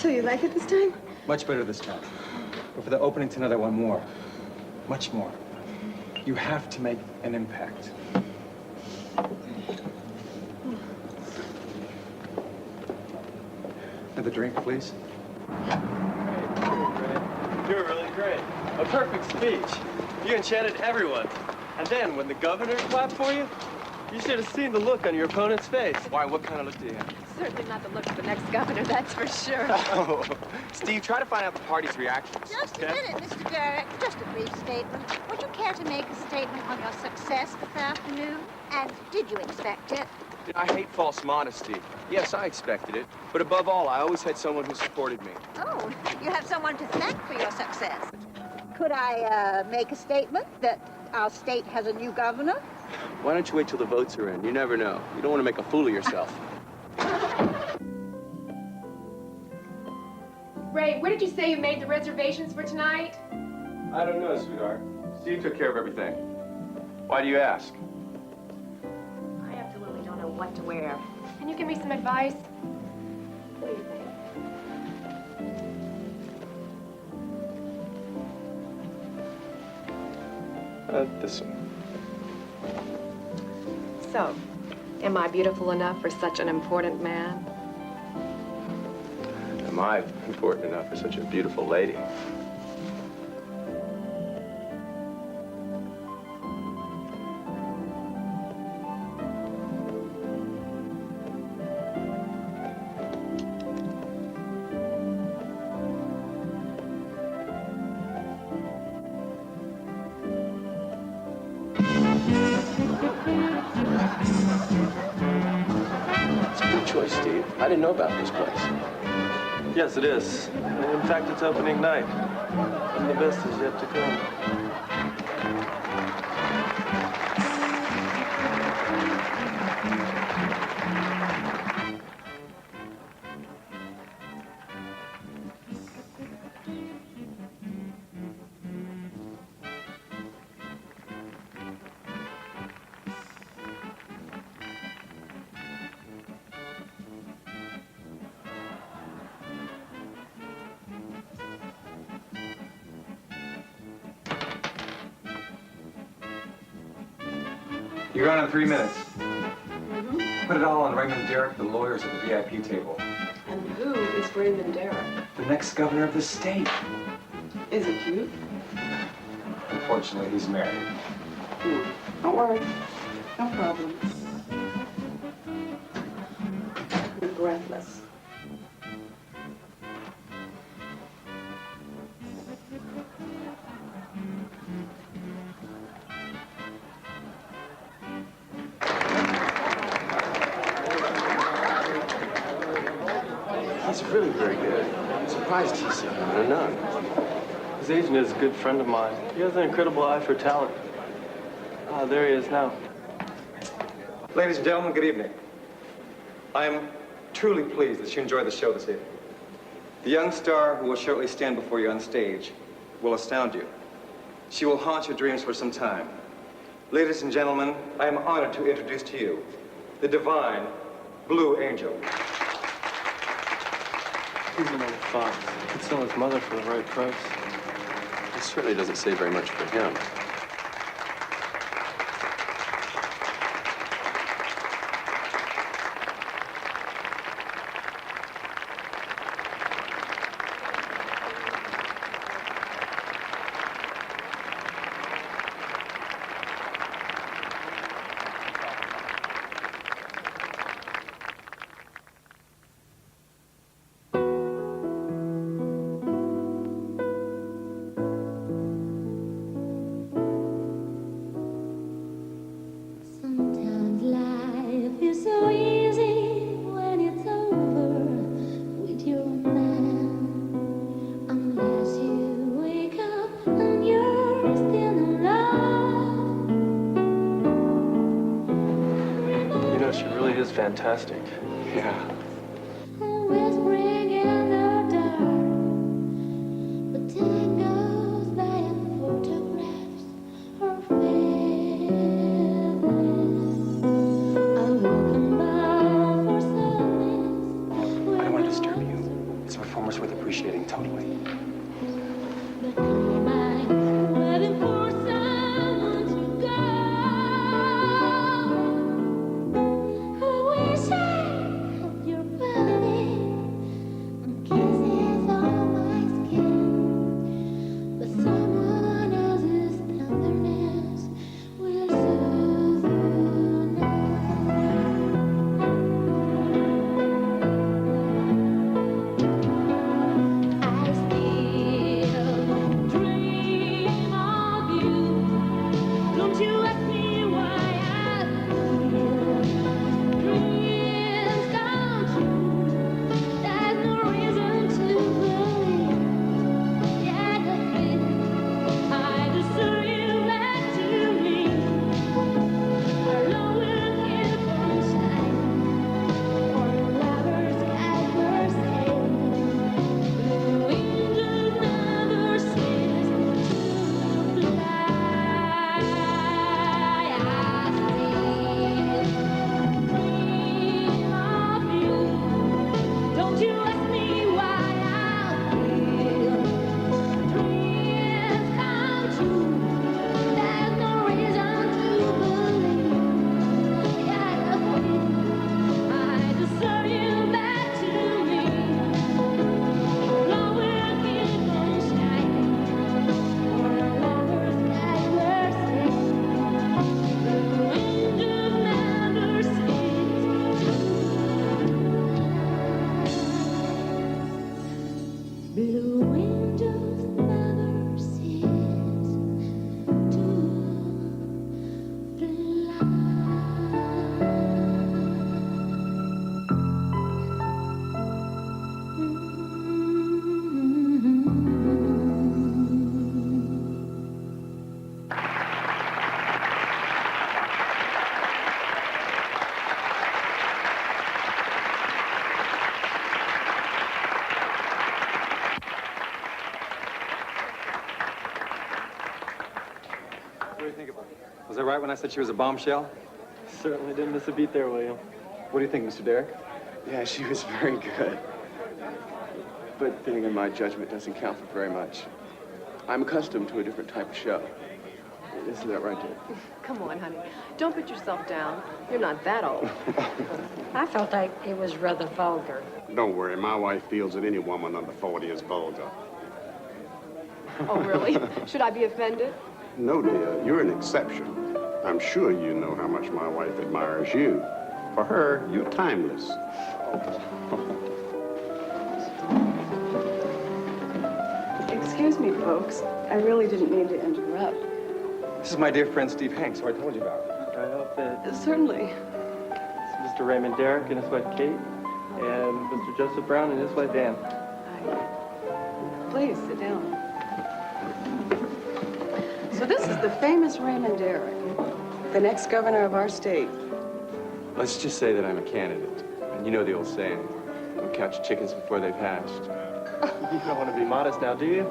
So you like it this time? Much better this time. But for the opening tonight, I want more. Much more. You have to make an impact. Another drink, please. You were really great. A perfect speech. You enchanted everyone. And then when the governor clapped for you, you should have seen the look on your opponent's face. Why? What kind of look do you have? Certainly not the look of the next governor, that's for sure. Oh, Steve, try to find out the party's reaction. Just a minute, Mr. Derek. Just a brief statement. Would you care to make a statement on your success this afternoon? And did you expect it? I hate false modesty. Yes, I expected it. But above all, I always had someone who supported me. Oh, you have someone to thank for your success. Could I make a statement that our state has a new governor? Why don't you wait till the votes are in? You never know. You don't want to make a fool of yourself. Ray, where did you say you made the reservations for tonight? I don't know, sweetheart. Steve took care of everything. Why do you ask? I absolutely don't know what to wear. Can you give me some advice? What do you think? This one. So, am I beautiful enough for such an important man? Am I important enough for such a beautiful lady? Steve, I didn't know about this place. Yes, it is. In fact, it's opening night. And the best is yet to come. You're on in 3 minutes. Put it all on Raymond Derek, the lawyers at the VIP table. And who is Raymond Derek? The next governor of the state. Is he cute? Unfortunately, he's married. Don't worry. No problem. You're breathless. He's really very good. I'm surprised he's a nun. His agent is a good friend of mine. He has an incredible eye for talent. Ah, there he is now. Ladies and gentlemen, good evening. I am truly pleased that you enjoyed the show this evening. The young star who will shortly stand before you on stage will astound you. She will haunt your dreams for some time. Ladies and gentlemen, I am honored to introduce to you the divine Blue Angel. He's another fox. He could sell his mother for the right price. It certainly doesn't say very much for him. Fantastic. Yeah. worth appreciating totally. Was I right when I said she was a bombshell? Certainly didn't miss a beat there, William. What do you think, Mr. Derek? Yeah, she was very good. But then again, my judgment doesn't count for very much. I'm accustomed to a different type of show. Isn't that right, Jen? Come on, honey. Don't put yourself down. You're not that old. I felt like it was rather vulgar. Don't worry, my wife feels that any woman under 40 is vulgar. Oh, really? Should I be offended? No, dear, you're an exception. I'm sure you know how much my wife admires you. For her, you're timeless. Excuse me, folks. I really didn't mean to interrupt. This is my dear friend Steve Hanks, who I told you about. I hope that Certainly. it's Mr. Raymond Derek and his wife Kate, and Mr. Joseph Brown and his wife Ann. Please, sit down. So this is the famous Raymond Derek, the next governor of our state. Let's just say that I'm a candidate. And you know the old saying, don't catch chickens before they've hatched. You don't want to be modest now, do you?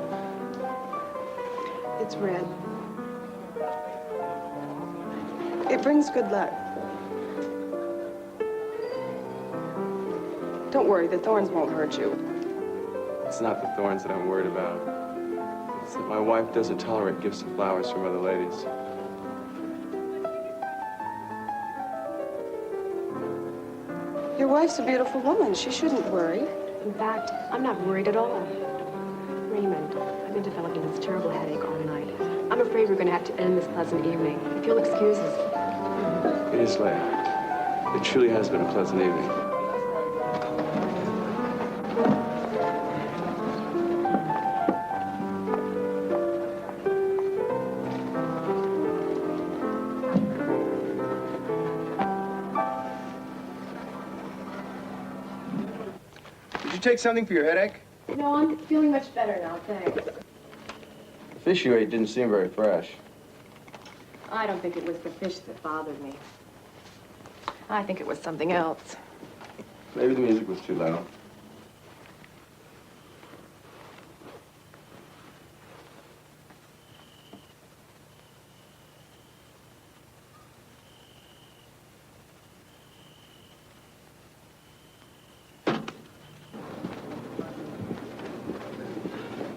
It's red. It brings good luck. Don't worry, the thorns won't hurt you. It's not the thorns that I'm worried about. It's that my wife doesn't tolerate gifts of flowers from other ladies. Your wife's a beautiful woman. She shouldn't worry. In fact, I'm not worried at all. Raymond, I've been developing this terrible headache all night. I'm afraid we're going to have to end this pleasant evening. If you'll excuse us. It is late. It truly has been a pleasant evening. Did you take something for your headache? No, I'm feeling much better now, thanks. The fish you ate didn't seem very fresh. I don't think it was the fish that bothered me. I think it was something else. Maybe the music was too loud.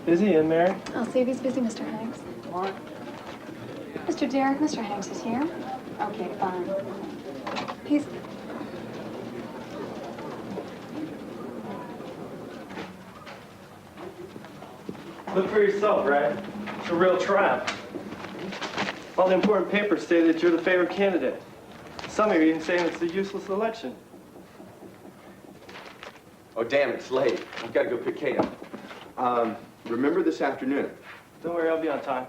Is he in, Mary? I'll see if he's busy, Mr. Hanks. What? Mr. Derek, Mr. Hanks is here. Okay, fine. He's... Look for yourself, Ray. It's a real trap. All the important papers say that you're the favorite candidate. Some are even saying it's a useless election. Oh, damn, it's late. I've got to go pick Kate up. Remember this afternoon. Don't worry, I'll be on time.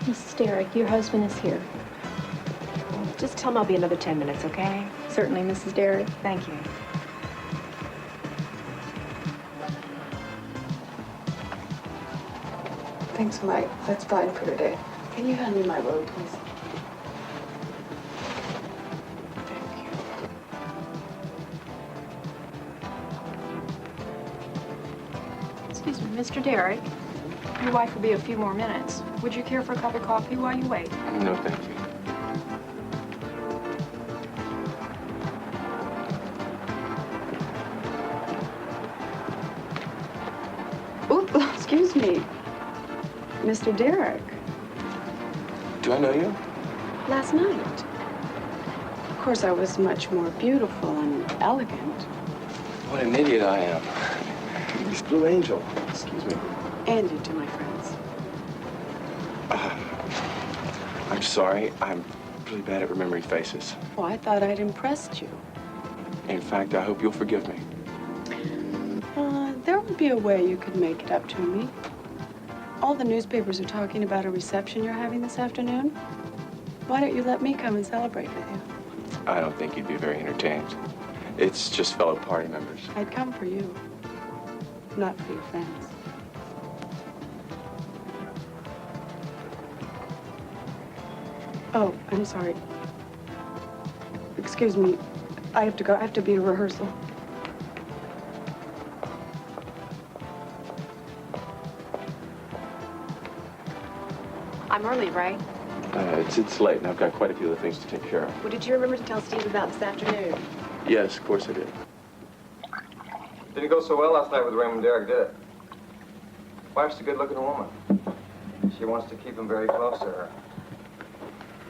Mrs. Derek, your husband is here. Just tell him I'll be another 10 minutes, okay? Certainly, Mrs. Derek. Thank you. Thanks, Mike. That's fine for today. Can you hand me my robe, please? Excuse me, Mr. Derek. Your wife will be a few more minutes. Would you care for a cup of coffee while you wait? No, thank you. Oop, excuse me. Mr. Derek. Do I know you? Last night. Of course, I was much more beautiful and elegant. What an idiot I am. Miss Blue Angel. Excuse me. And you to my friends. I'm sorry. I'm really bad at remembering faces. Oh, I thought I'd impressed you. In fact, I hope you'll forgive me. There would be a way you could make it up to me. All the newspapers are talking about a reception you're having this afternoon. Why don't you let me come and celebrate with you? I don't think you'd be very entertained. It's just fellow party members. I'd come for you, not for your friends. Oh, I'm sorry. Excuse me. I have to go. I have to be at rehearsal. I'm early, right? It's late, and I've got quite a few other things to take care of. Well, did you remember to tell Steve about this afternoon? Yes, of course I did. Didn't go so well last night with Raymond Derek, did it? Wife's a good-looking woman. She wants to keep him very close to her.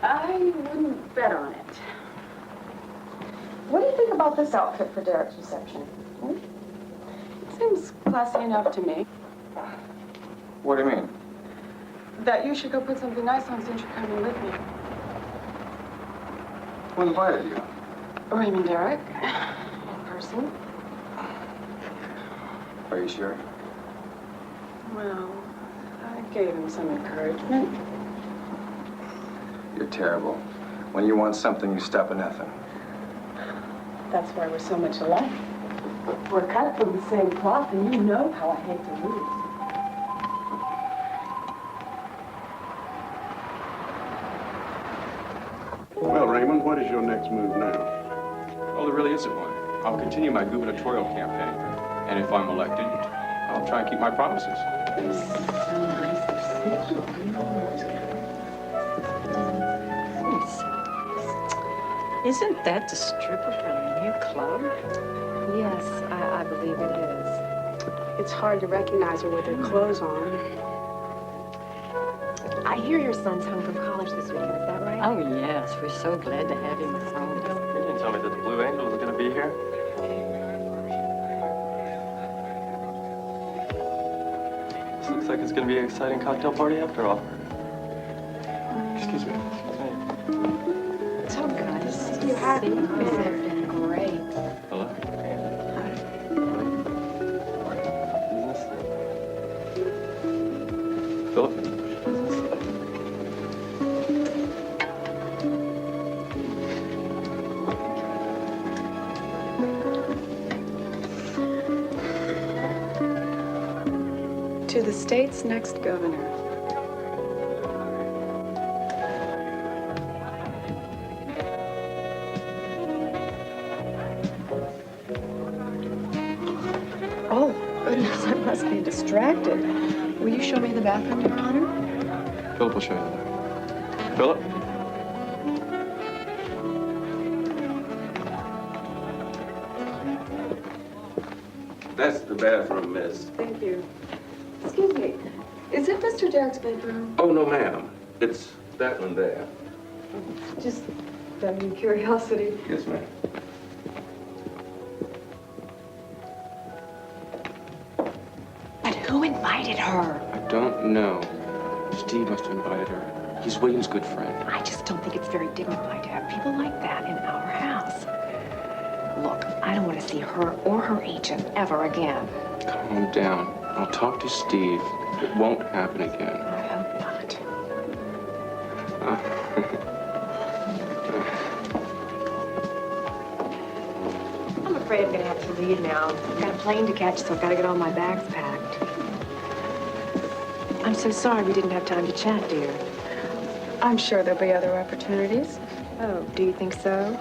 I wouldn't bet on it. What do you think about this outfit for Derek's reception? It seems classy enough to me. What do you mean? That you should go put something nice on since you're coming with me. Who invited you? Raymond Derek, in person. Are you sure? Well, I gave him some encouragement. You're terrible. When you want something, you stop at nothing. That's why we're so much alike. We're cut from the same cloth, and you know how I hate to lose. Well, Raymond, what is your next move now? Well, there really isn't one. I'll continue my gubernatorial campaign. And if I'm elected, I'll try and keep my promises. Isn't that the stripper from the new club? Yes, I believe it is. It's hard to recognize her with her clothes on. I hear your son's home from college this weekend, is that right? Oh, yes. We're so glad to have him with home. You didn't tell me that the Blue Angel was going to be here. This looks like it's going to be an exciting cocktail party after all. Excuse me. It's so good to see you happy. These have been great. Hello? Philip? To the state's next governor. Oh, goodness, I must be distracted. Will you show me the bathroom, Your Honor? Philip will show you that. Philip? That's the bathroom, miss. Thank you. Excuse me. Is it Mr. Derek's bedroom? Oh, no, ma'am. It's that one there. Just out of curiosity. Yes, ma'am. But who invited her? I don't know. Steve must have invited her. He's William's good friend. I just don't think it's very dignified to have people like that in our house. Look, I don't want to see her or her agent ever again. Calm down. I'll talk to Steve. It won't happen again. I hope not. I'm afraid I'm going to have to leave now. I've got a plane to catch, so I've got to get all my bags packed. I'm so sorry we didn't have time to chat, dear. I'm sure there'll be other opportunities. Oh, do you think so?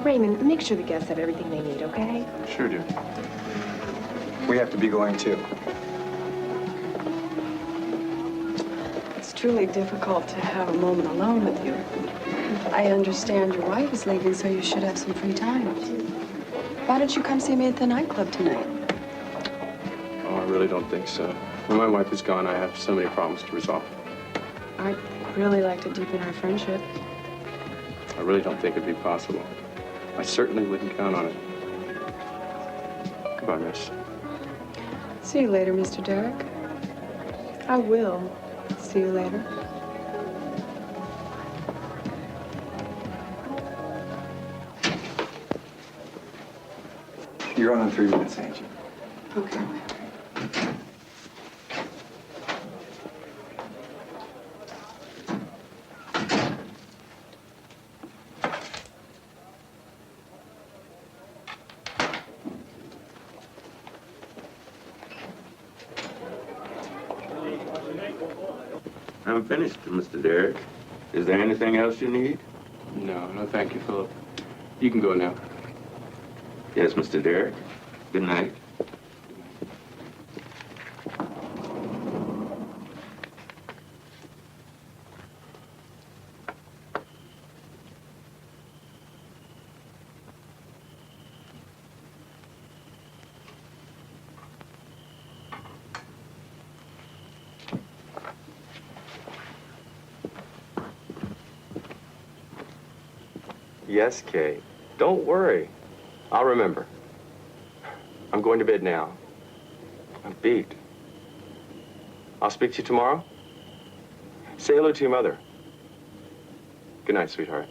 Raymond, make sure the guests have everything they need, okay? Sure do. We have to be going too. It's truly difficult to have a moment alone with you. I understand your wife is leaving, so you should have some free time. Why don't you come see me at the nightclub tonight? Oh, I really don't think so. When my wife is gone, I have so many problems to resolve. I'd really like to deepen our friendship. I really don't think it'd be possible. I certainly wouldn't count on it. Goodbye, miss. See you later, Mr. Derek. I will see you later. You're on in 3 minutes, Angie. Okay. I'm finished, Mr. Derek. Is there anything else you need? No, thank you, Philip. You can go now. Yes, Mr. Derek. Good night. Yes, Kate. Don't worry. I'll remember. I'm going to bed now. I'm beat. I'll speak to you tomorrow. Say hello to your mother. Good night, sweetheart.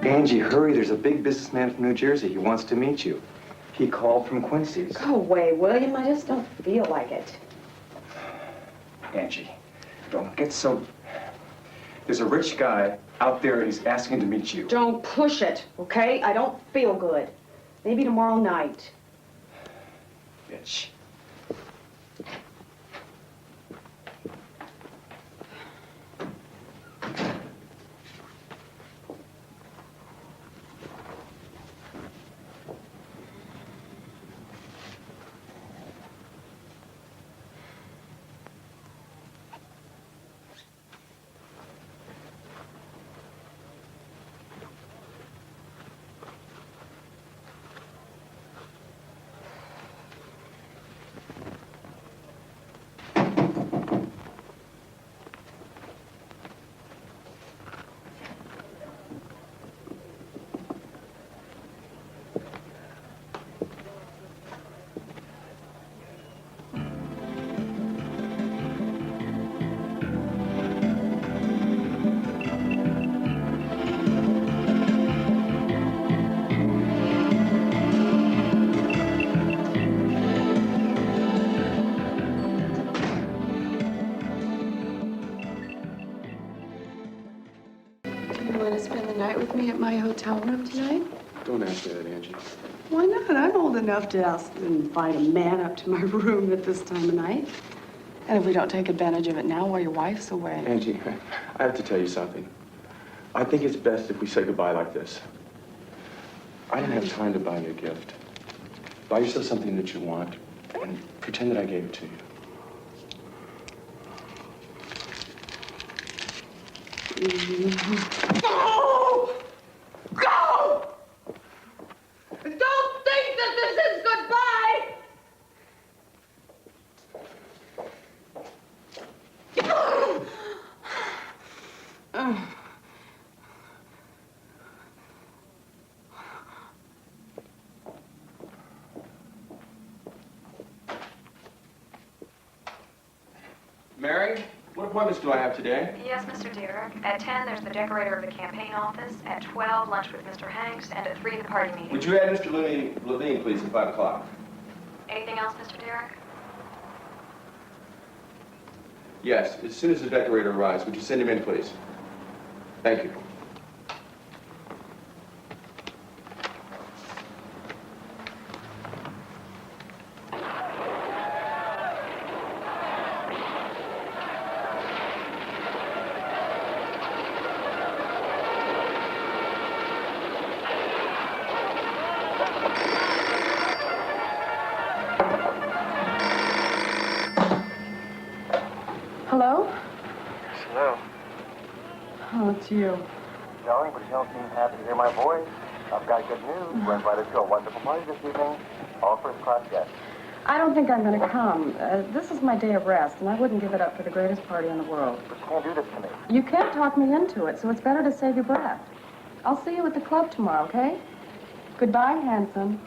Angie, hurry. There's a big businessman from New Jersey. He wants to meet you. He called from Quincy's. Go away, William. I just don't feel like it. Angie, don't get so... There's a rich guy out there. He's asking to meet you. Don't push it, okay? I don't feel good. Maybe tomorrow night. Bitch. willing to spend the night with me at my hotel room tonight? Don't ask me that, Angie. Why not? I'm old enough to ask and invite a man up to my room at this time of night. And if we don't take advantage of it now while your wife's away. Angie, I have to tell you something. I think it's best if we say goodbye like this. I didn't have time to buy you a gift. Buy yourself something that you want and pretend that I gave it to you. Go! Go! Don't think that this is goodbye! Mary, what appointments do I have today? Yes, Mr. Derek. At 10, there's the decorator of the campaign office. At 12, lunch with Mr. Hanks. And at 3, the party meeting. Would you add Mr. Levine, please, at 5 o'clock? Anything else, Mr. Derek? Yes, as soon as the decorator arrives, would you send him in, please? Thank you. Hello? Yes, hello. Oh, it's you. Darling, but you don't seem happy to hear my voice. I've got good news. We're invited to a wonderful party this evening. All first-class guests. I don't think I'm going to come. This is my day of rest, and I wouldn't give it up for the greatest party in the world. But you can't do this to me. You can't talk me into it, so it's better to save your breath. I'll see you at the club tomorrow, okay? Goodbye, handsome.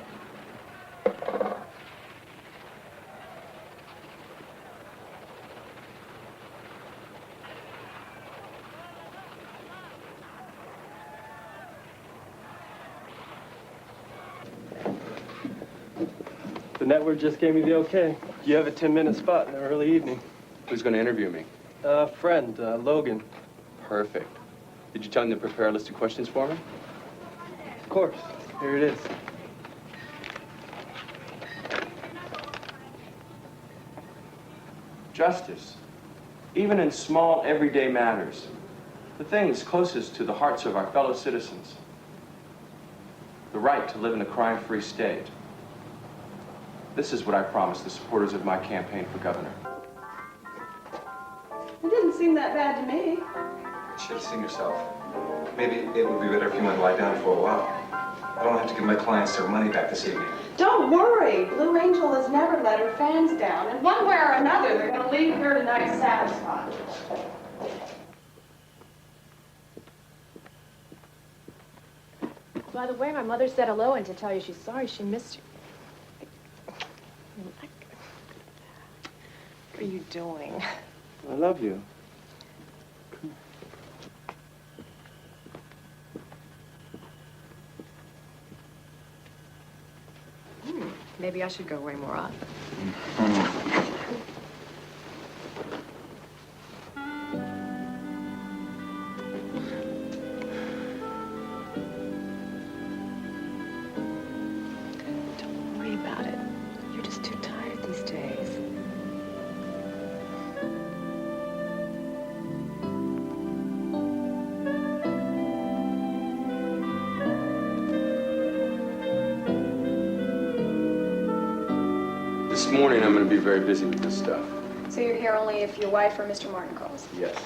The network just gave me the okay. You have a 10-minute spot in the early evening. Who's going to interview me? A friend, Logan. Perfect. Did you tell him to prepare a list of questions for me? Of course. Here it is. Justice, even in small, everyday matters. The things closest to the hearts of our fellow citizens. The right to live in a crime-free state. This is what I promised the supporters of my campaign for governor. It didn't seem that bad to me. You should have seen yourself. Maybe it would be better if you went lie down for a while. I don't have to give my clients their money back this evening. Don't worry. Blue Angel has never let her fans down. And one way or another, they're going to leave here tonight satisfied. By the way, my mother said hello and to tell you she's sorry she missed you. What are you doing? I love you. Maybe I should go away more often. Don't worry about it. You're just too tired these days. This morning, I'm going to be very busy with this stuff. So you're here only if your wife or Mr. Martin calls? Yes.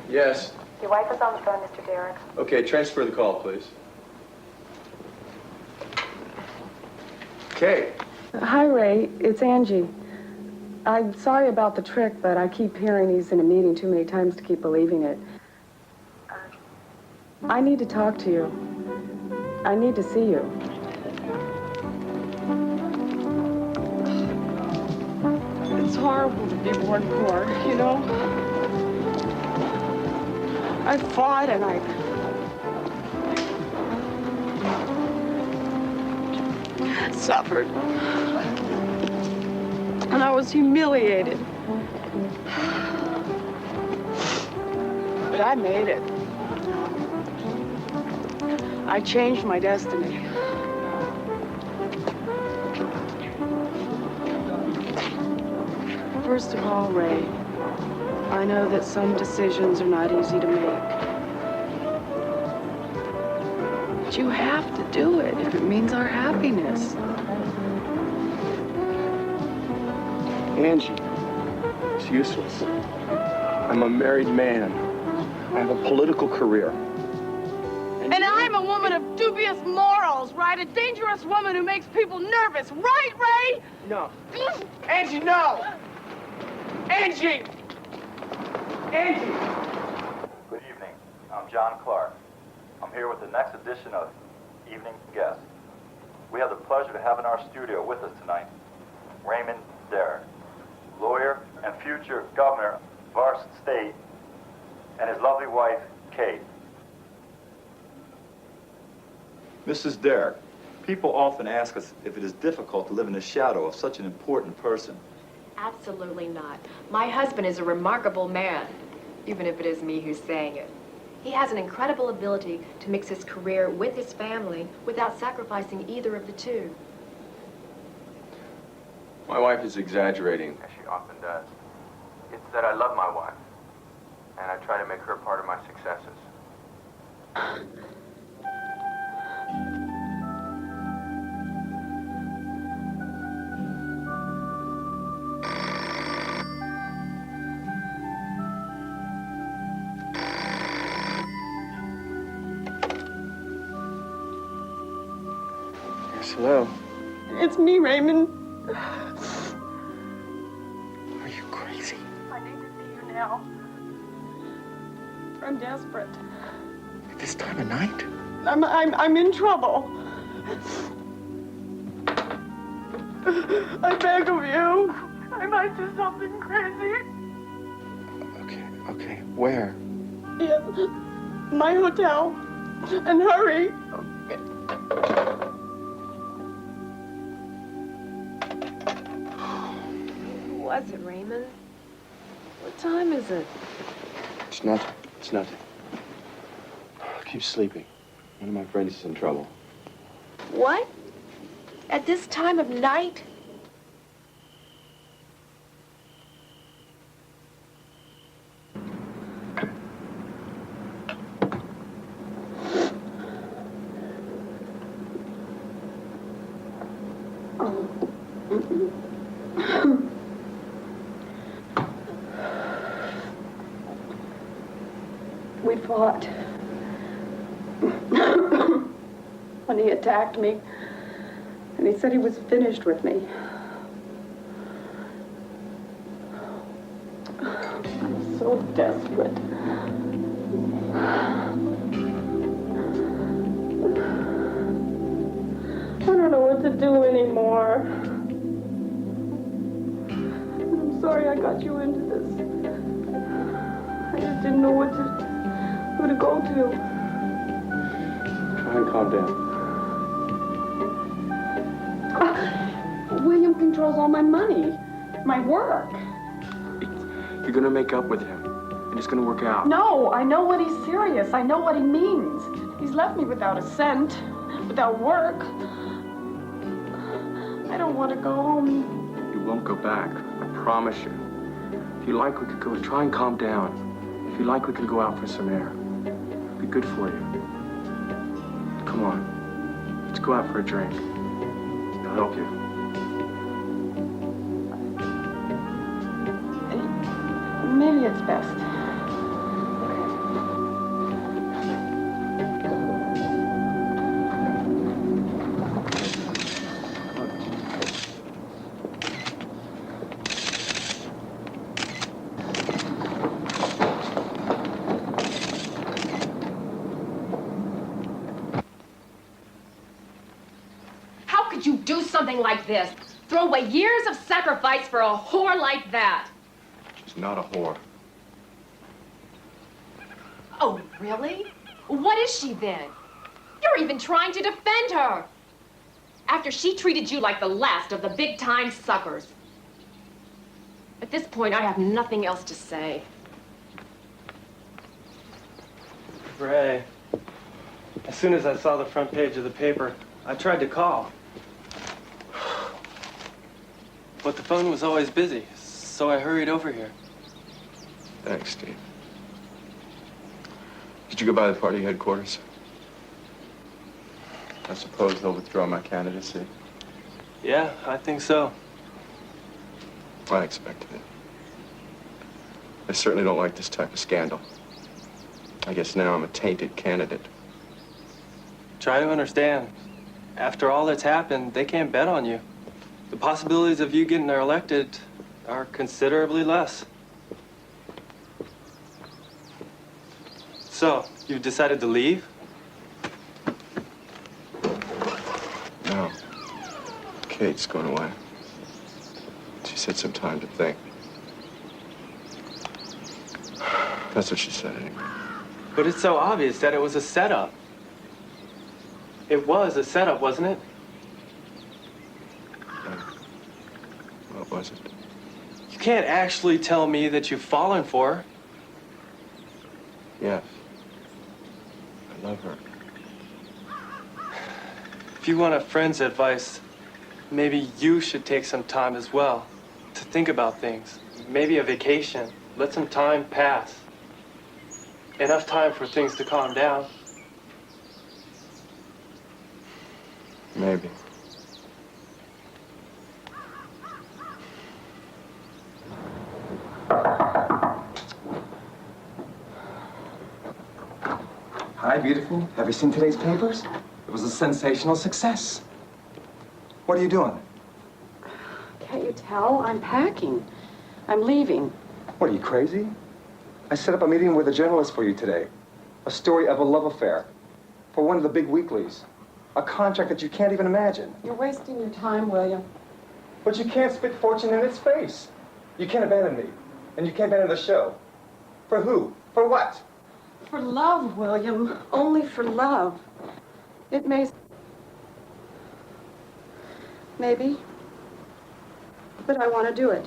Yes. Your wife is on the phone, Mr. Derek. Okay, transfer the call, please. Okay. Hi, Ray. It's Angie. I'm sorry about the trick, but I keep hearing he's in a meeting too many times to keep believing it. I need to talk to you. I need to see you. It's horrible to be born poor, you know? I fought and suffered. And I was humiliated. But I made it. I changed my destiny. First of all, Ray, I know that some decisions are not easy to make. But you have to do it if it means our happiness. Angie, it's useless. I'm a married man. I have a political career. And I'm a woman of dubious morals, right? A dangerous woman who makes people nervous, right, Ray? No. Angie, no! Angie! Angie! Good evening. I'm John Clark. I'm here with the next edition of Evening Guest. We have the pleasure to have in our studio with us tonight Raymond Derek, lawyer and future governor of our state, and his lovely wife, Kate. Mrs. Derek, people often ask us if it is difficult to live in the shadow of such an important person. Absolutely not. My husband is a remarkable man, even if it is me who's saying it. He has an incredible ability to mix his career with his family without sacrificing either of the two. My wife is exaggerating. As she often does. It's that I love my wife, and I try to make her part of my successes. Yes, hello. It's me, Raymond. Are you crazy? I need to see you now. I'm desperate. At this time of night? I'm in trouble. I beg of you. I might do something crazy. Okay. Where? Yes, my hotel. And hurry. Who was it, Raymond? What time is it? It's nothing. It's nothing. Keep sleeping. One of my friends is in trouble. What? At this time of night? We fought. When he attacked me, and he said he was finished with me. I'm so desperate. I don't know what to do anymore. I'm sorry I got you into this. I just didn't know who to go to. Try and calm down. William controls all my money, my work. You're gonna make up with him, and it's gonna work out. No, I know what he's serious. I know what he means. He's left me without a cent, without work. I don't want to go home. You won't go back. I promise you. If you like, we could go. Try and calm down. If you like, we could go out for some air. It'd be good for you. Come on. Let's go out for a drink. I'll help you. Maybe it's best. How could you do something like this? Throw away years of sacrifice for a whore like that? She's not a whore. Oh, really? What is she then? You're even trying to defend her. After she treated you like the last of the big-time suckers. At this point, I have nothing else to say. Ray, as soon as I saw the front page of the paper, I tried to call. But the phone was always busy, so I hurried over here. Thanks, Steve. Did you go by the party headquarters? I suppose they'll withdraw my candidacy. Yeah, I think so. I expected it. They certainly don't like this type of scandal. I guess now I'm a tainted candidate. Try to understand. After all that's happened, they can't bet on you. The possibilities of you getting elected are considerably less. So, you've decided to leave? No. Kate's going away. She said some time to think. That's what she said anyway. But it's so obvious that it was a setup. It was a setup, wasn't it? What was it? You can't actually tell me that you've fallen for her. Yes. I love her. If you want a friend's advice, maybe you should take some time as well to think about things. Maybe a vacation. Let some time pass. Enough time for things to calm down. Maybe. Hi, beautiful. Have you seen today's papers? It was a sensational success. What are you doing? Can't you tell? I'm packing. I'm leaving. What, are you crazy? I set up a meeting with a journalist for you today. A story of a love affair for one of the big weeklies. A contract that you can't even imagine. You're wasting your time, William. But you can't spit fortune in its face. You can't abandon me. And you can't abandon the show. For who? For what? For love, William. Only for love. It may... Maybe. But I want to do it.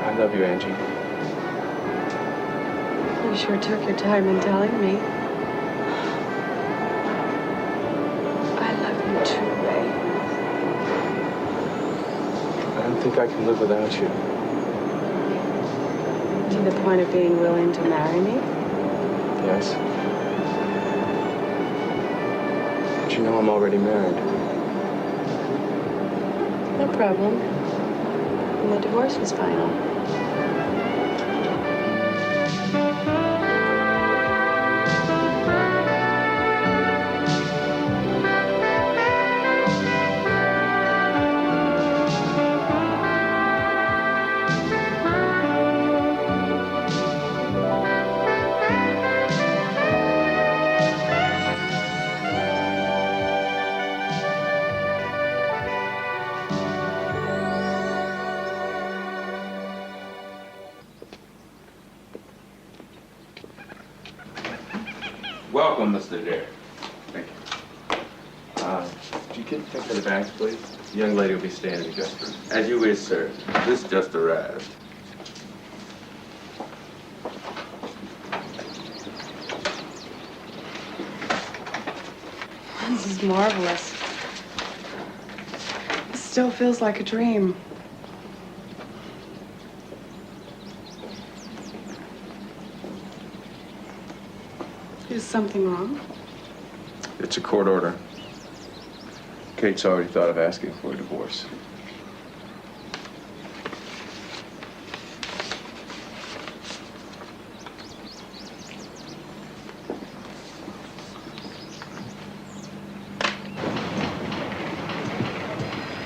I love you, Angie. You You sure took your time in telling me. I love you too, Ray. I don't think I can live without you. To the point of being willing to marry me? Yes. But you know I'm already married. No problem. And the divorce was final. Welcome, Mr. Derek. Thank you. If you could take the bags, please. The young lady will be staying in the guest room. As you wish, sir. This just arrived. This is marvelous. It still feels like a dream. Is something wrong? It's a court order. Kate's already thought of asking for a divorce.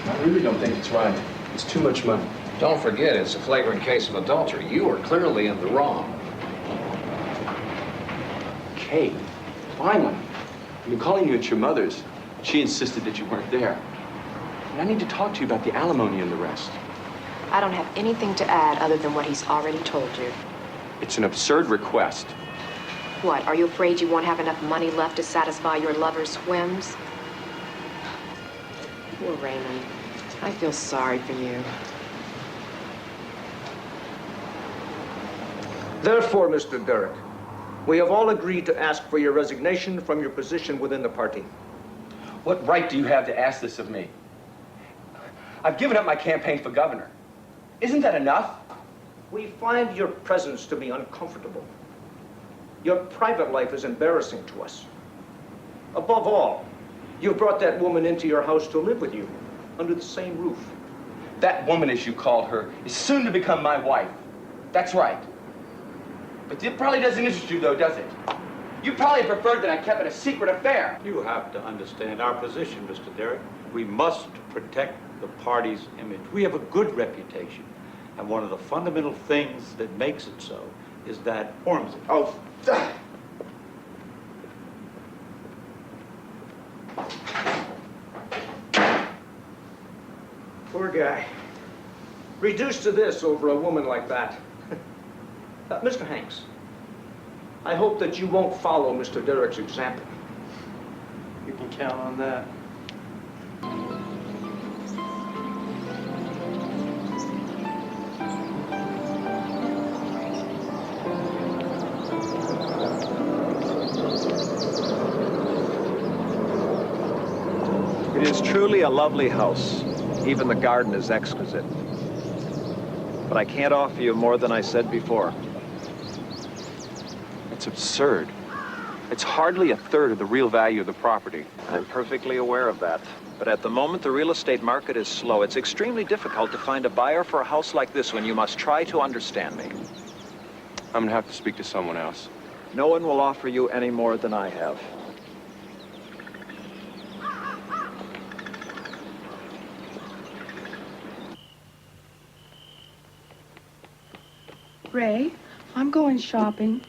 I really don't think it's right. It's too much money. Don't forget, it's a flagrant case of adultery. You are clearly in the wrong. Kate, finally. I've been calling you at your mother's. She insisted that you weren't there. And I need to talk to you about the alimony and the rest. I don't have anything to add other than what he's already told you. It's an absurd request. What, are you afraid you won't have enough money left to satisfy your lover's whims? Poor Raymond. I feel sorry for you. Therefore, Mr. Derek, we have all agreed to ask for your resignation from your position within the party. What right do you have to ask this of me? I've given up my campaign for governor. Isn't that enough? We find your presence to be uncomfortable. Your private life is embarrassing to us. Above all, you've brought that woman into your house to live with you, under the same roof. That woman, as you call her, is soon to become my wife. That's right. But it probably doesn't interest you, though, does it? You probably preferred that I kept it a secret affair. You have to understand our position, Mr. Derek. We must protect the party's image. We have a good reputation. And one of the fundamental things that makes it so is that forms it. Oh, poor guy. Reduced to this over a woman like that. Mr. Hanks, I hope that you won't follow Mr. Derek's example. You can count on that. It is truly a lovely house. Even the garden is exquisite. But I can't offer you more than I said before. It's absurd. It's hardly a third of the real value of the property. I'm perfectly aware of that. But at the moment, the real estate market is slow. It's extremely difficult to find a buyer for a house like this one. You must try to understand me. I'm gonna have to speak to someone else. No one will offer you any more than I have. Ray, I'm going shopping.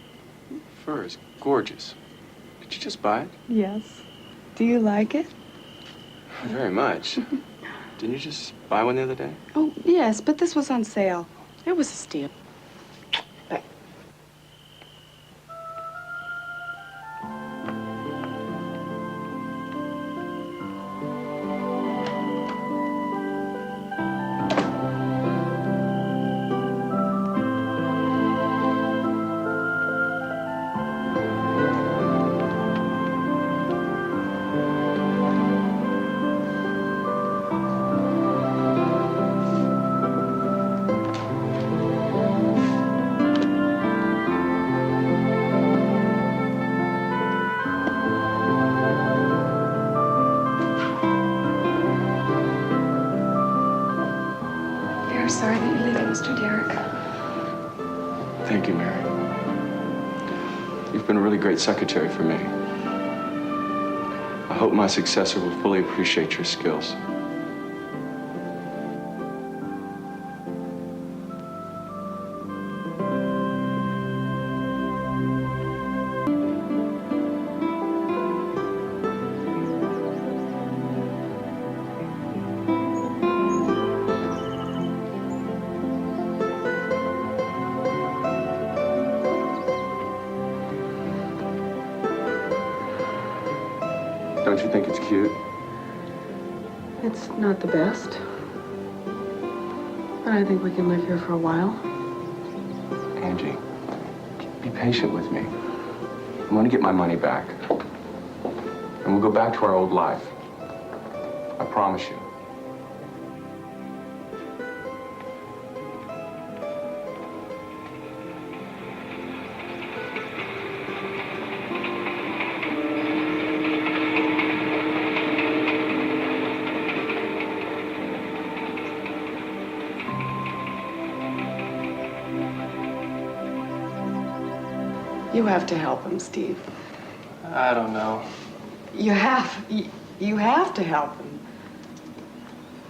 Fur is gorgeous. Did you just buy it? Yes. Do you like it? Very much. Didn't you just buy one the other day? Oh, yes, but this was on sale. It was a steal. very sorry that you're leaving, Mr. Derek. Thank you, Mary. You've been a really great secretary for me. I hope my successor will fully appreciate your skills. Don't you think it's cute? It's not the best. But I think we can live here for a while. Angie, be patient with me. I'm going to get my money back. And we'll go back to our old life. I promise you. You have to help him, Steve. I don't know. You have to help him.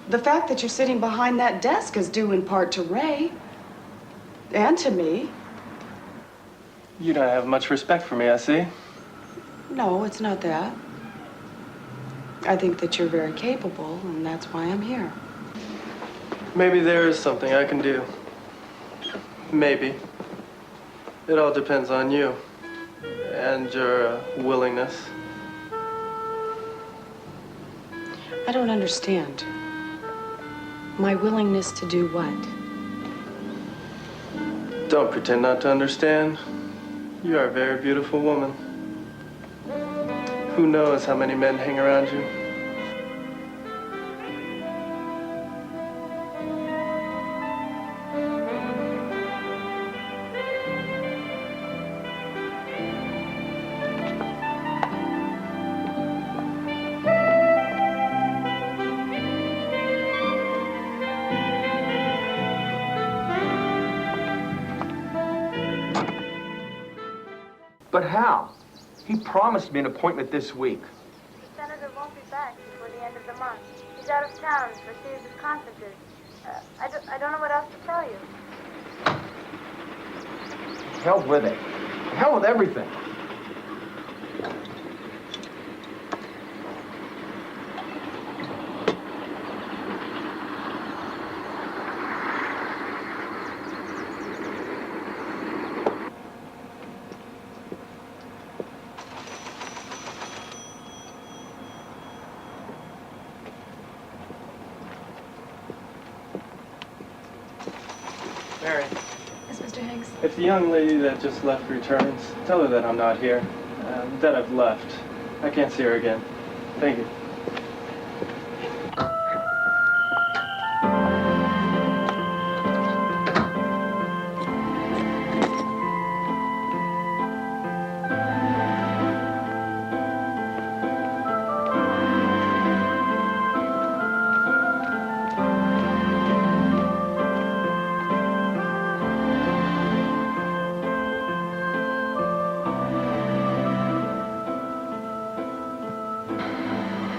The fact that you're sitting behind that desk is due in part to Ray. And to me. You don't have much respect for me, I see. No, it's not that. I think that you're very capable, and that's why I'm here. Maybe there is something I can do. Maybe. It all depends on you and your willingness. I don't understand. My willingness to do what? Don't pretend not to understand. You are a very beautiful woman. Who knows how many men hang around you? But how? He promised me an appointment this week. The senator won't be back before the end of the month. He's out of town for a series of conferences. I don't know what else to tell you. Hell with it. Hell with everything. Mary, Yes, Mr. Higgs. if the young lady that just left returns, tell her that I'm not here, that I've left. I can't see her again. Thank you.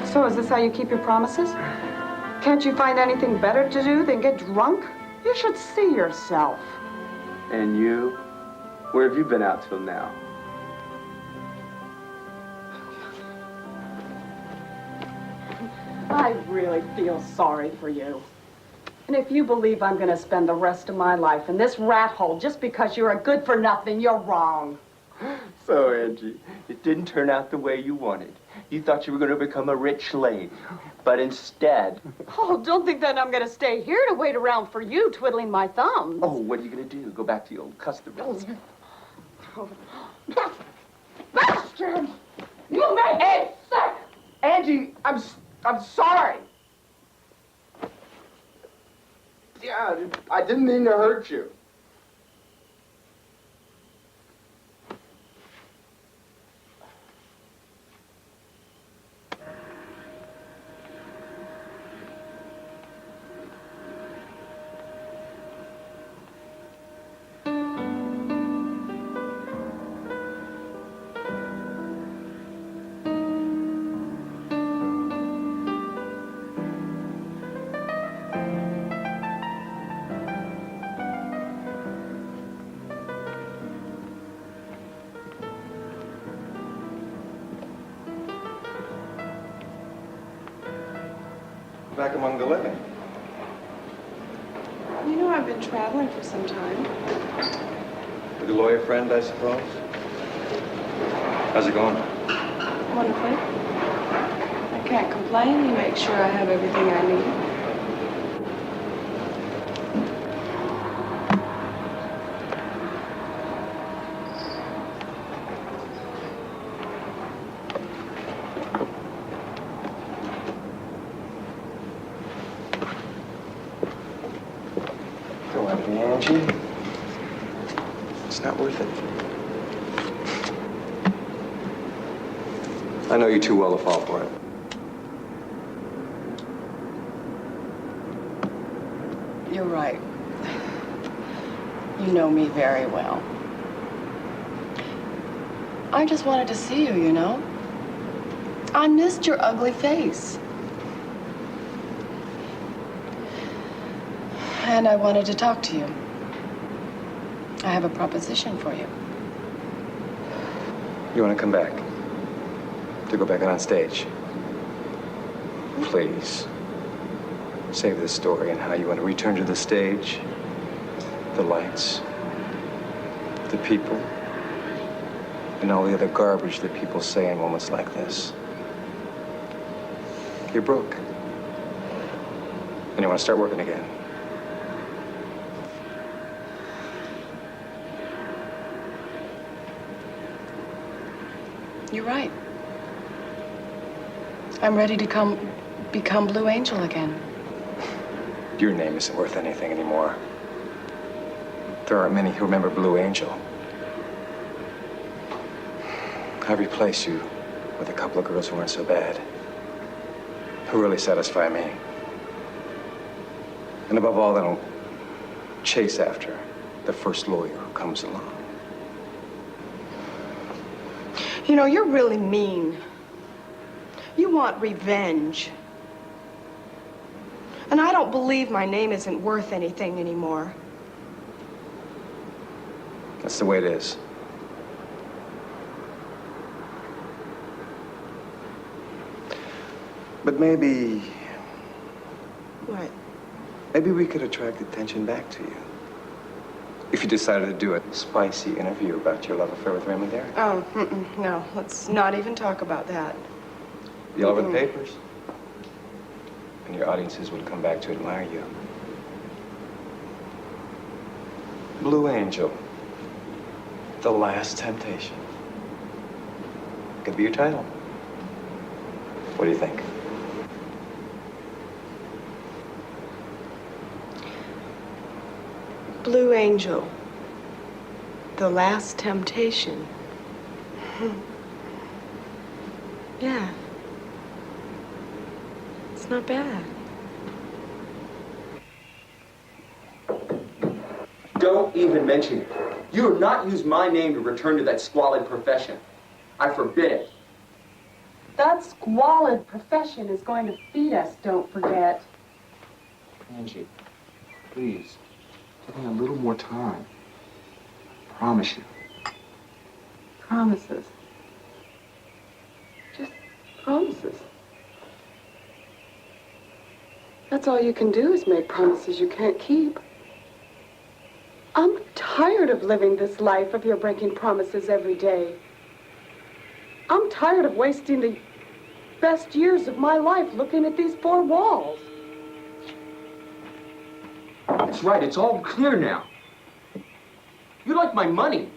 So is this how you keep your promises? Can't you find anything better to do than get drunk? You should see yourself. And you? Where have you been out till now? I really feel sorry for you. And if you believe I'm going to spend the rest of my life in this rat hole just because you're a good-for-nothing, you're wrong. So, Angie, it didn't turn out the way you wanted. You thought you were going to become a rich lady, but instead... Oh, don't think that I'm going to stay here to wait around for you twiddling my thumbs. Oh, what are you going to do? Go back to your old customers? Bastard! You make me sick! Angie, I'm sorry. Yeah, I didn't mean to hurt you. back among the living. You know, I've been traveling for some time. With a lawyer friend, I suppose? How's it going? Wonderfully. I can't complain. He makes sure I have everything I need. Go at me, Angie. It's not worth it. I know you too well to fall for it. You're right. You know me very well. I just wanted to see you, you know? I missed your ugly face. And I wanted to talk to you. I have a proposition for you. You want to come back? To go back on stage? Please. Save this story and how you want to return to the stage, the lights, the people, and all the other garbage that people say in moments like this. You're broke. And you want to start working again. You're right. I'm ready to become Blue Angel again. Your name isn't worth anything anymore. There aren't many who remember Blue Angel. I replace you with a couple of girls who aren't so bad, who really satisfy me. And above all, I don't chase after the first lawyer who comes along. You know, you're really mean. You want revenge. And I don't believe my name isn't worth anything anymore. That's the way it is. But maybe... What? Maybe we could attract attention back to you. If you decided to do a spicy interview about your love affair with Raymond Derek. Oh, no. Let's not even talk about that. Be all over the papers. And your audiences would come back to admire you. Blue Angel. The Last Temptation. Could be your title. What do you think? Blue Angel. The Last Temptation. Yeah. It's not bad. Don't even mention it. You have not used my name to return to that squalid profession. I forbid it. That squalid profession is going to feed us, don't forget. Angie, please, give me a little more time. I promise you. Promises. Just promises. That's all you can do is make promises you can't keep. I'm tired of living this life of your breaking promises every day. I'm tired of wasting the best years of my life looking at these four walls. That's right, it's all clear now. You like my money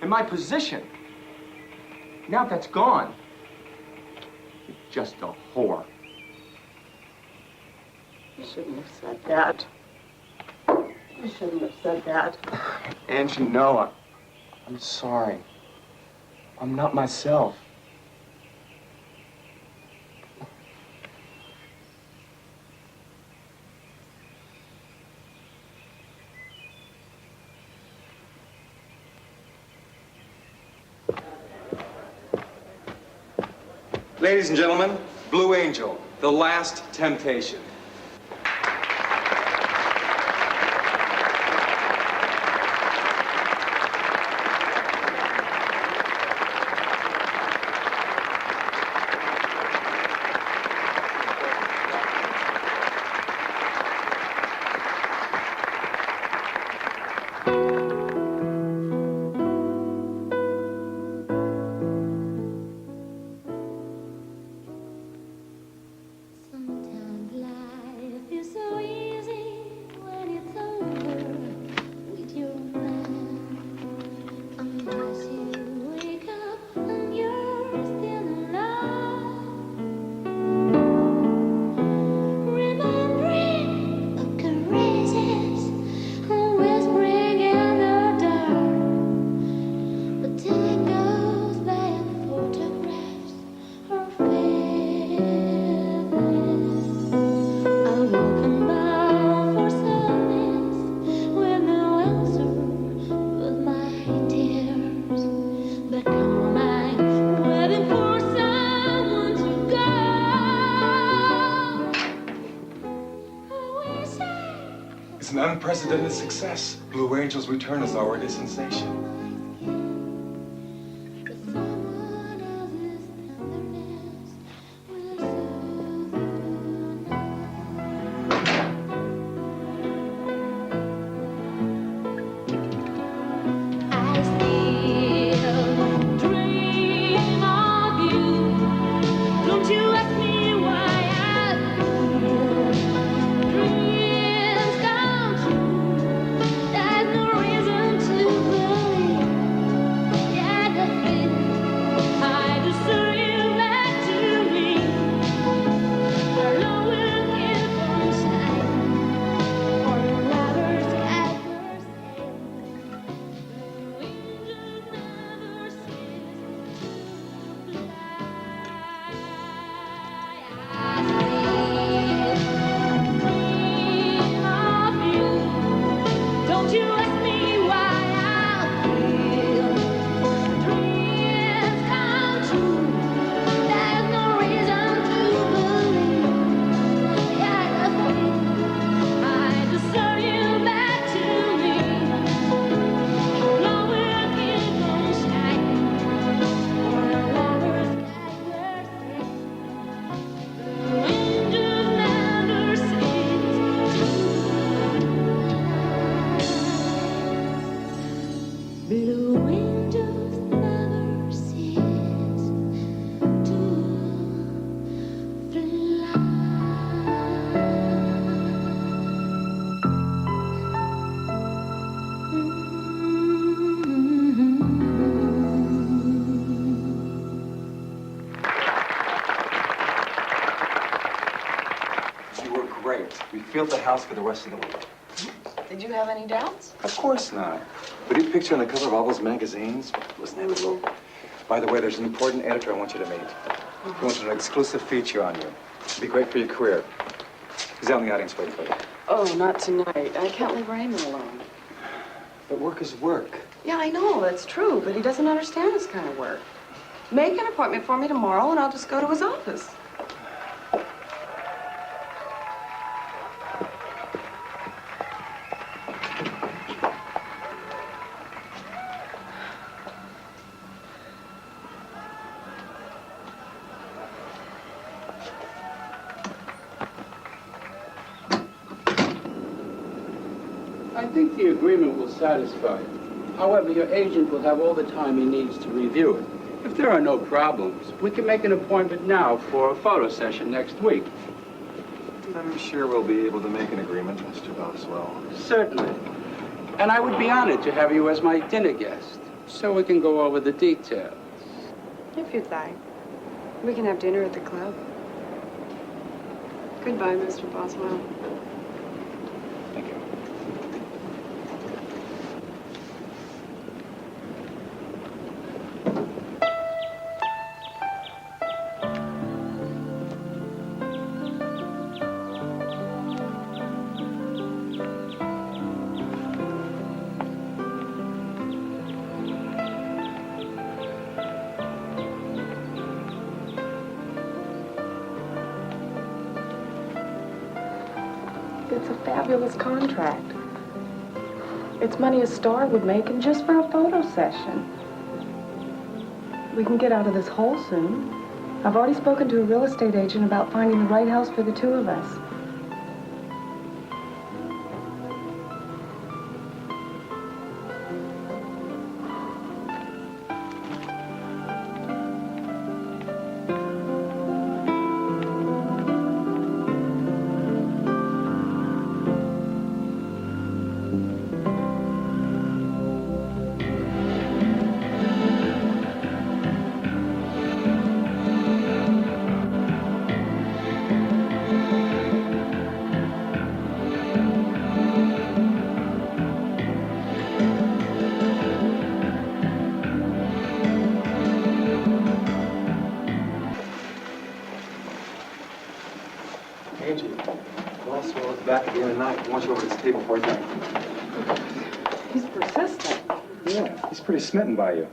and my position. Now that's gone. You're just a whore. You shouldn't have said that. You shouldn't have said that. Angie, no, I'm sorry. I'm not myself. Ladies and gentlemen, Blue Angel, The Last Temptation. unprecedented success. Blue Angel's return is already a sensation. We filled the house for the rest of the week. Did you have any doubts? Of course not. But your picture on the cover of all those magazines was inevitable. By the way, there's an important editor I want you to meet. He wants an exclusive feature on you. It'd be great for your career. He's out in the audience waiting for you. Oh, not tonight. I can't leave Raymond alone. But work is work. Yeah, I know, that's true, but he doesn't understand this kind of work. Make an appointment for me tomorrow, and I'll just go to his office. I think the agreement will satisfy you. However, your agent will have all the time he needs to review it. If there are no problems, we can make an appointment now for a photo session next week. I'm sure we'll be able to make an agreement, Mr. Boswell. Certainly. And I would be honored to have you as my dinner guest, so we can go over the details. If you'd like. We can have dinner at the club. Goodbye, Mr. Boswell. Thank you. It's a fabulous contract. It's money a star would make, and just for a photo session. We can get out of this hole soon. I've already spoken to a real estate agent about finding the right house for the two of us. Angie, Boswell is back again tonight. I want you over to this table for dinner. He's persistent. Yeah, he's pretty smitten by you.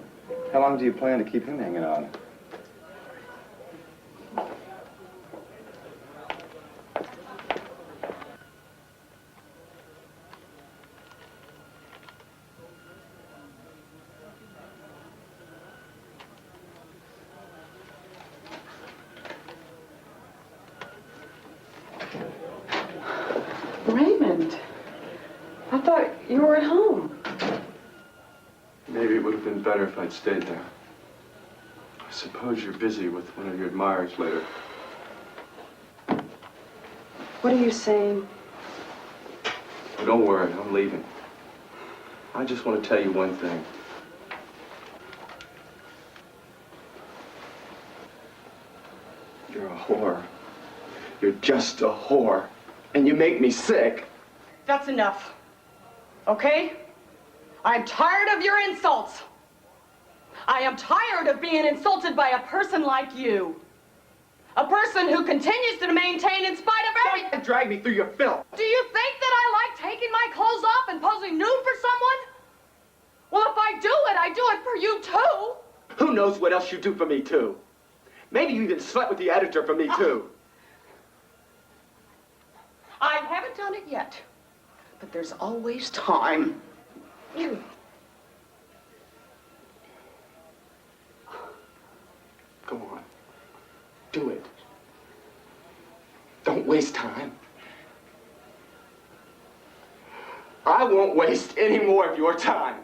How long do you plan to keep him hanging on? I thought you were at home. Maybe it would have been better if I'd stayed there. I suppose you're busy with one of your admirers later. What are you saying? Well, don't worry, I'm leaving. I just want to tell you one thing. You're a whore. You're just a whore. And you make me sick. That's enough. Okay? I'm tired of your insults. I am tired of being insulted by a person like you. A person who continues to maintain in spite of everything. Don't drag me through your filth. Do you think that I like taking my clothes off and posing nude for someone? Well, if I do it, I do it for you too. Who knows what else you do for me, too? Maybe you even slept with the editor for me, too. I haven't done it yet, but there's always time. Go on. Do it. Don't waste time. I won't waste any more of your time.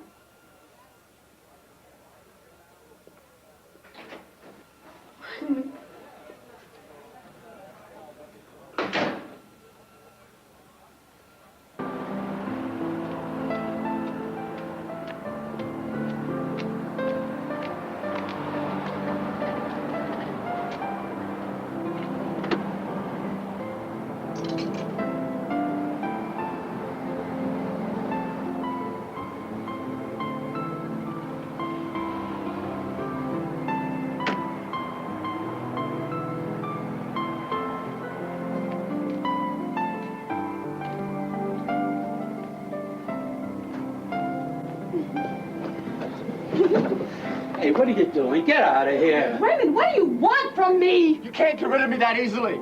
Hey, what are you doing? Get out of here. Raymond, what do you want from me? You can't get rid of me that easily.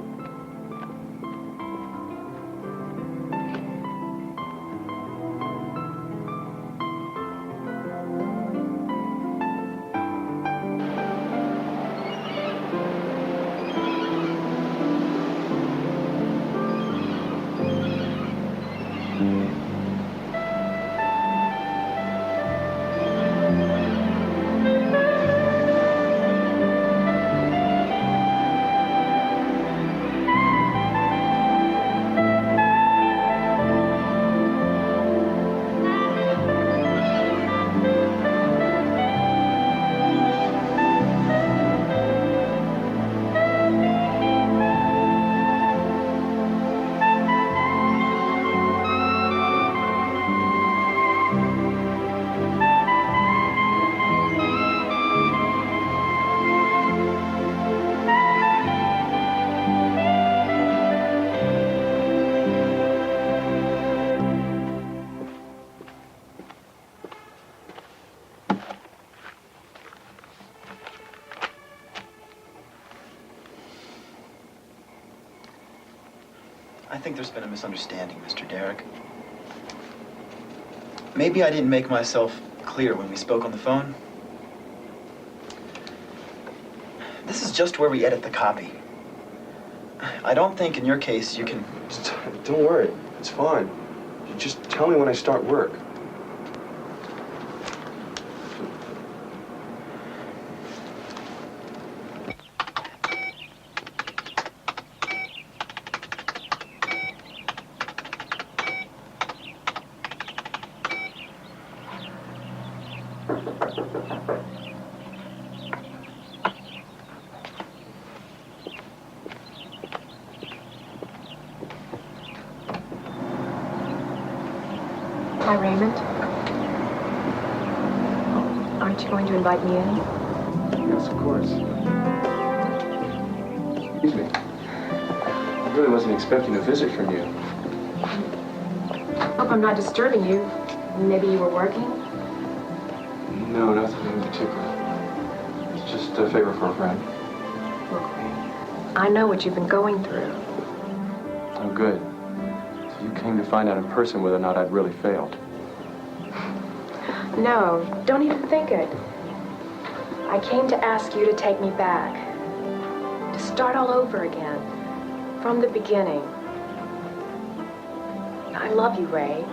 I think there's been a misunderstanding, Mr. Derek. Maybe I didn't make myself clear when we spoke on the phone. This is just where we edit the copy. I don't think in your case you can... Don't worry, it's fine. You just tell me when I start work. Hi, Raymond. Aren't you going to invite me in? Yes, of course. Excuse me. I really wasn't expecting a visit from you. Hope I'm not disturbing you. Maybe you were working? No, nothing in particular. It's just a favor for a friend. Look, Ray, I know what you've been going through. Oh, good. So you came to find out in person whether or not I'd really failed. No, don't even think it. I came to ask you to take me back. To start all over again. From the beginning. I love you, Ray.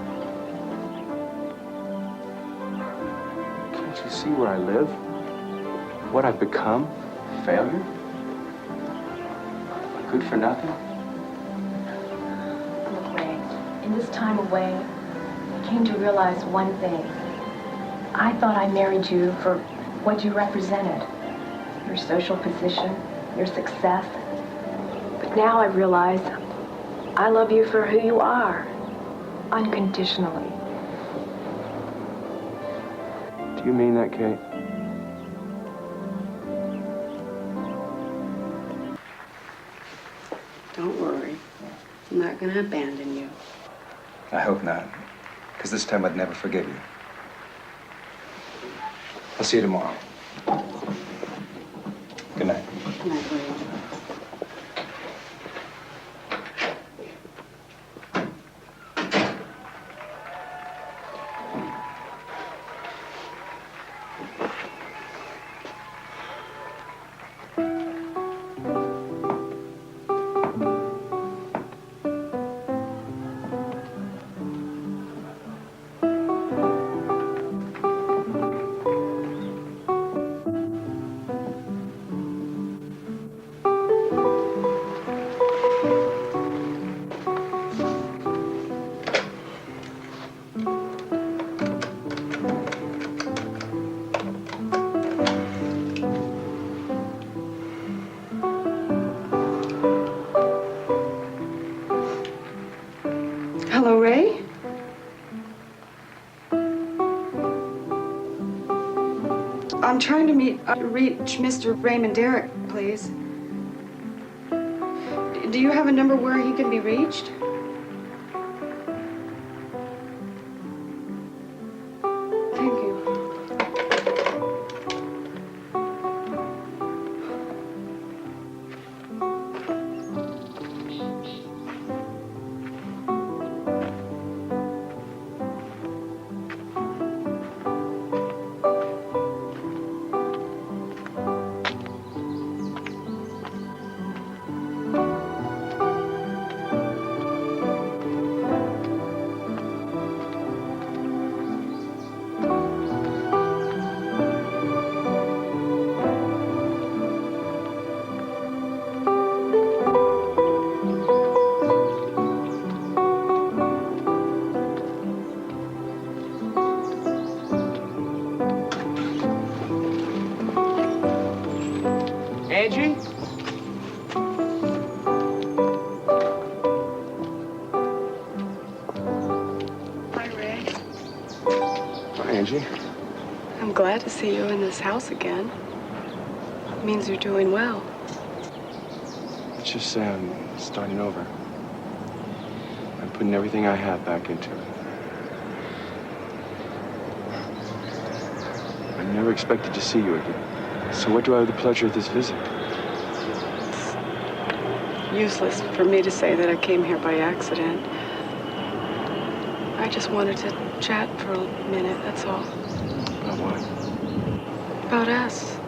Don't you see where I live? What I've become? Failure? Good for nothing? Look, Ray, in this time away, I came to realize one thing. I thought I married you for what you represented. Your social position, your success. But now I realize I love you for who you are, unconditionally. Do you mean that, Kate? Don't worry. I'm not gonna abandon you. I hope not, because this time I'd never forgive you. I'll see you tomorrow. Good night. Good night, Ray. Hello, Ray? I'm trying to reach Mr. Raymond Derek, please. Do you have a number where he can be reached? Thank you. Angie? Hi, Ray. Hi, Angie. I'm glad to see you in this house again. It means you're doing well. Let's just say I'm starting over. I'm putting everything I have back into it. I never expected to see you again. So what do I owe the pleasure of this visit? Useless for me to say that I came here by accident. I just wanted to chat for a minute, that's all. About what? About us.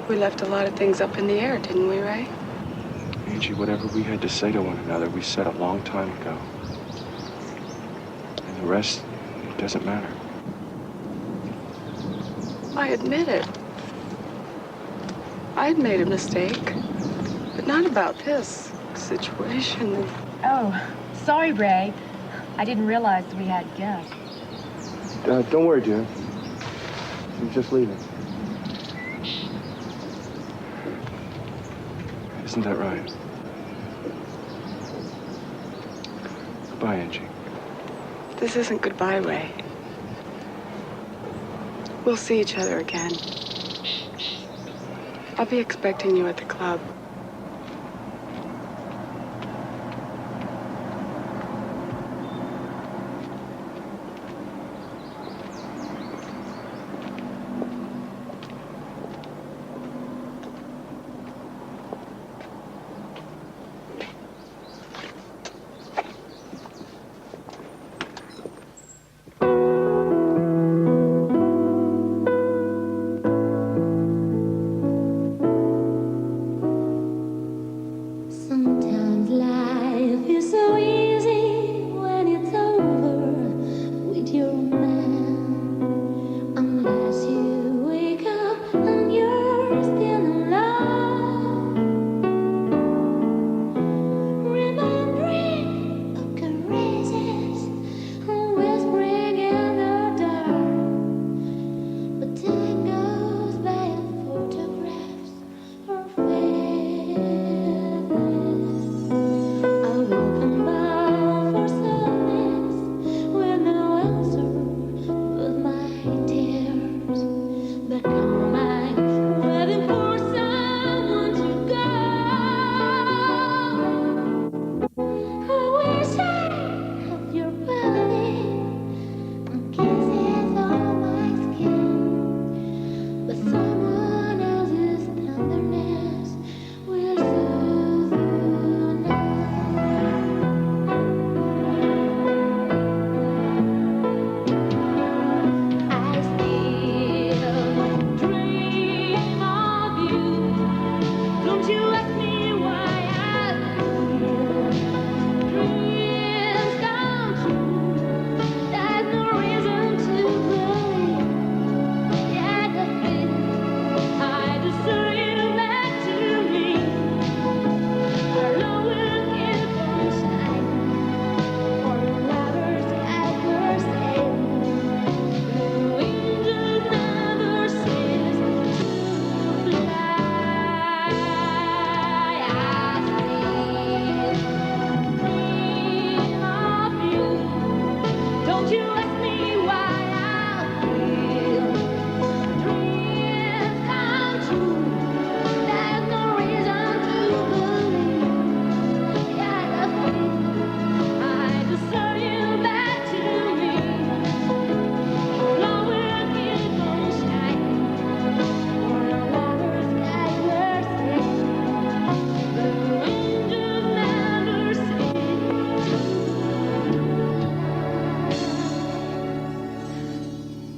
We left a lot of things up in the air, didn't we, Ray? Angie, whatever we had to say to one another, we said a long time ago. And the rest, it doesn't matter. I admit it. I'd made a mistake, but not about this situation. Oh, sorry, Ray. I didn't realize we had guests. Don't worry, dear. I'm just leaving. Isn't that right? Goodbye, Angie. This isn't goodbye, Ray. We'll see each other again. I'll be expecting you at the club.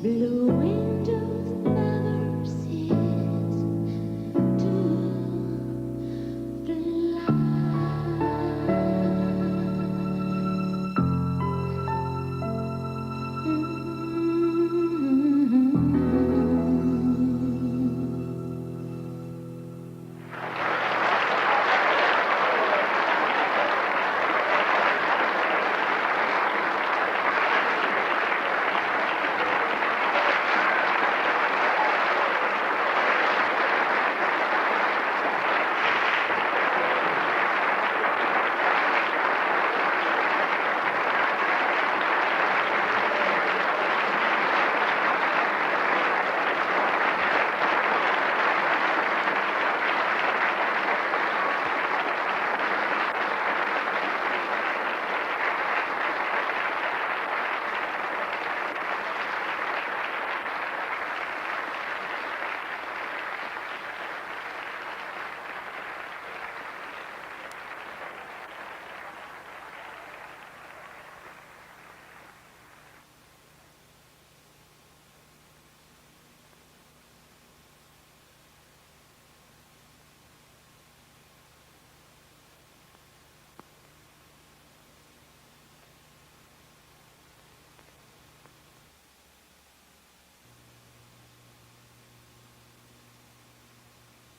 Blue